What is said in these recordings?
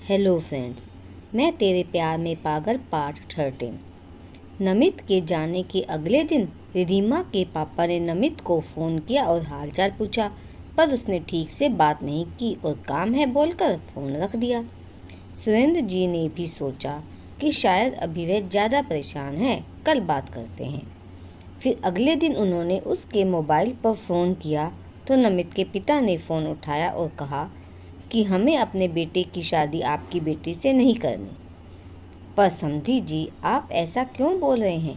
Hello friends, मैं तेरे प्यार में पागल पार्ट 13। नमित के जाने के अगले दिन रिधिमा के पापा ने नमित को फ़ोन किया और हालचाल पूछा, पर उसने ठीक से बात नहीं की और काम है बोलकर फ़ोन रख दिया। सुरेंद्र जी ने भी सोचा कि शायद अभी वह ज़्यादा परेशान है, कल बात करते हैं। फिर अगले दिन उन्होंने उसके मोबाइल पर फ़ोन किया तो नमित के पिता ने फ़ोन उठाया और कहा कि हमें अपने बेटे की शादी आपकी बेटी से नहीं करनी। पर समधी जी, आप ऐसा क्यों बोल रहे हैं?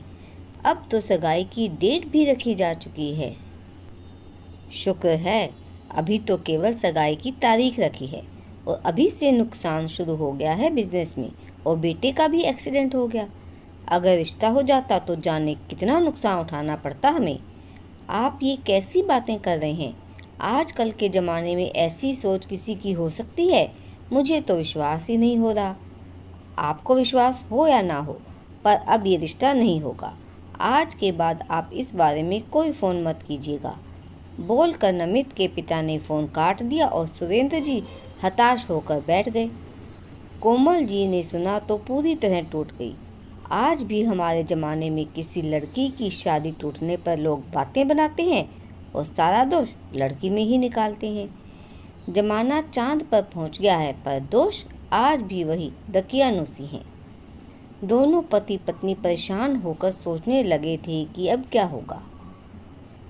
अब तो सगाई की डेट भी रखी जा चुकी है। शुक्र है, अभी तो केवल सगाई की तारीख रखी है और अभी से नुकसान शुरू हो गया है बिजनेस में, और बेटे का भी एक्सीडेंट हो गया। अगर रिश्ता हो जाता तो जाने कितना नुकसान उठाना पड़ता हमें। आप ये कैसी बातें कर रहे हैं? आजकल के ज़माने में ऐसी सोच किसी की हो सकती है? मुझे तो विश्वास ही नहीं हो रहा। आपको विश्वास हो या ना हो, पर अब ये रिश्ता नहीं होगा। आज के बाद आप इस बारे में कोई फ़ोन मत कीजिएगा। बोलकर नमित के पिता ने फ़ोन काट दिया और सुरेंद्र जी हताश होकर बैठ गए। कोमल जी ने सुना तो पूरी तरह टूट गई। आज भी हमारे ज़माने में किसी लड़की की शादी टूटने पर लोग बातें बनाते हैं और सारा दोष लड़की में ही निकालते हैं। ज़माना चांद पर पहुंच गया है, पर दोष आज भी वही दकियानूसी हैं। दोनों पति पत्नी परेशान होकर सोचने लगे थे कि अब क्या होगा।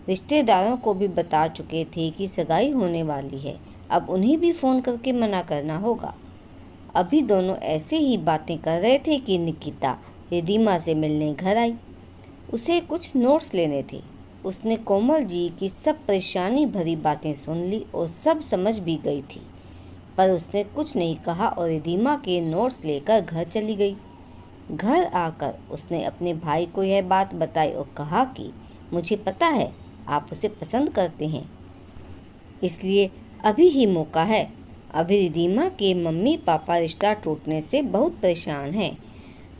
रिश्तेदारों को भी बता चुके थे कि सगाई होने वाली है, अब उन्हें भी फ़ोन करके मना करना होगा। अभी दोनों ऐसे ही बातें कर रहे थे कि निकिता रिधिमा से मिलने घर आई। उसे कुछ नोट्स लेने थे। उसने कोमल जी की सब परेशानी भरी बातें सुन ली और सब समझ भी गई थी, पर उसने कुछ नहीं कहा और रिधिमा के नोट्स लेकर घर चली गई। घर आकर उसने अपने भाई को यह बात बताई और कहा कि मुझे पता है आप उसे पसंद करते हैं, इसलिए अभी ही मौका है। अभी रिधिमा के मम्मी पापा रिश्ता टूटने से बहुत परेशान हैं।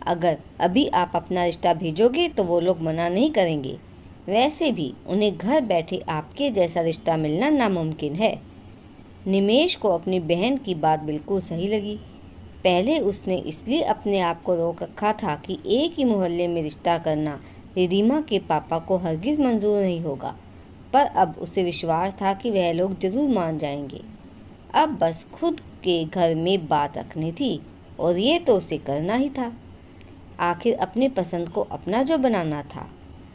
अगर अभी आप अपना रिश्ता भेजोगे तो वो लोग मना नहीं करेंगे। वैसे भी उन्हें घर बैठे आपके जैसा रिश्ता मिलना नामुमकिन है। निमेश को अपनी बहन की बात बिल्कुल सही लगी। पहले उसने इसलिए अपने आप को रोक रखा था कि एक ही मोहल्ले में रिश्ता करना रिधिमा के पापा को हरगिज़ मंजूर नहीं होगा, पर अब उसे विश्वास था कि वह लोग जरूर मान जाएंगे। अब बस खुद के घर में बात रखनी थी और ये तो उसे करना ही था। आखिर अपनी पसंद को अपना जो बनाना था,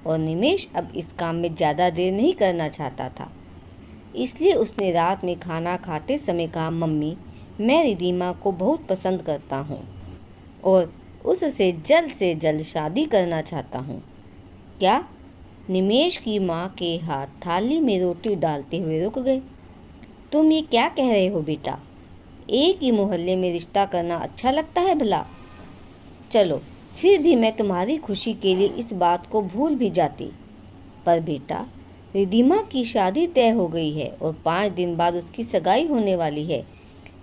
और निमेश अब इस काम में ज़्यादा देर नहीं करना चाहता था। इसलिए उसने रात में खाना खाते समय कहा, मम्मी, मैं रिधिमा को बहुत पसंद करता हूँ और उससे जल्द से जल्द शादी करना चाहता हूँ। क्या? निमेश की माँ के हाथ थाली में रोटी डालते हुए रुक गए। तुम ये क्या कह रहे हो बेटा? एक ही मोहल्ले में रिश्ता करना अच्छा लगता है भला? चलो, फिर भी मैं तुम्हारी खुशी के लिए इस बात को भूल भी जाती। पर बेटा, रिधिमा की शादी तय हो गई है और 5 दिन बाद उसकी सगाई होने वाली है।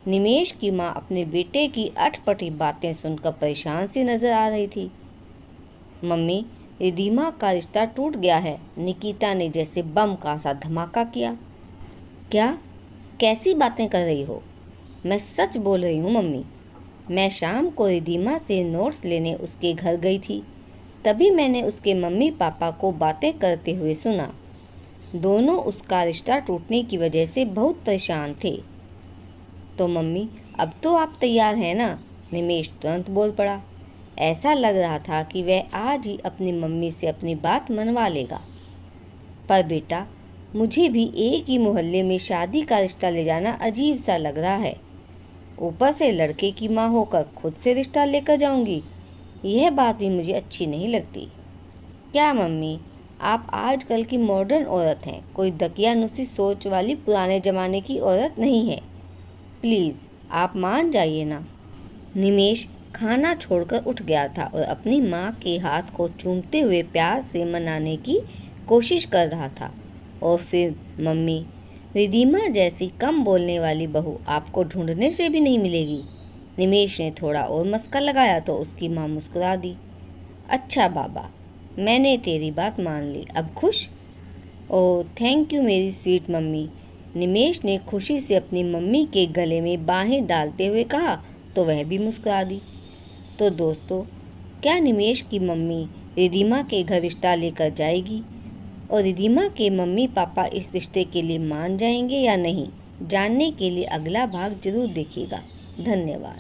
निमेश की माँ अपने बेटे की अटपटी बातें सुनकर परेशान सी नजर आ रही थी। मम्मी, रिधिमा का रिश्ता टूट गया है, निकिता ने जैसे बम का सा धमाका किया। क्या? कैसी बातें कर रही हो? मैं सच बोल रही हूँ मम्मी। मैं शाम को रिधिमा से नोट्स लेने उसके घर गई थी, तभी मैंने उसके मम्मी पापा को बातें करते हुए सुना। दोनों उसका रिश्ता टूटने की वजह से बहुत परेशान थे। तो मम्मी, अब तो आप तैयार हैं ना? निमेश तुरंत बोल पड़ा। ऐसा लग रहा था कि वह आज ही अपनी मम्मी से अपनी बात मनवा लेगा। पर बेटा, मुझे भी एक ही मोहल्ले में शादी का रिश्ता ले जाना अजीब सा लग रहा है। ऊपर से लड़के की माँ होकर खुद से रिश्ता लेकर जाऊंगी, यह बात भी मुझे अच्छी नहीं लगती। क्या मम्मी, आप आजकल की मॉडर्न औरत हैं, कोई दकियानुसी सोच वाली पुराने ज़माने की औरत नहीं है। प्लीज़ आप मान जाइए ना। निमेश खाना छोड़कर उठ गया था और अपनी माँ के हाथ को चूमते हुए प्यार से मनाने की कोशिश कर रहा था। और फिर, मम्मी, रिधिमा जैसी कम बोलने वाली बहू आपको ढूंढने से भी नहीं मिलेगी। निमेश ने थोड़ा और मस्का लगाया तो उसकी माँ मुस्कुरा दी। अच्छा बाबा, मैंने तेरी बात मान ली, अब खुश? ओह थैंक यू मेरी स्वीट मम्मी। निमेश ने खुशी से अपनी मम्मी के गले में बाहें डालते हुए कहा तो वह भी मुस्कुरा दी। तो दोस्तों, क्या निमेश की मम्मी रिधिमा के घर रिश्ता लेकर जाएगी और रिधिमा के मम्मी पापा इस रिश्ते के लिए मान जाएंगे या नहीं? जानने के लिए अगला भाग जरूर देखिएगा। धन्यवाद।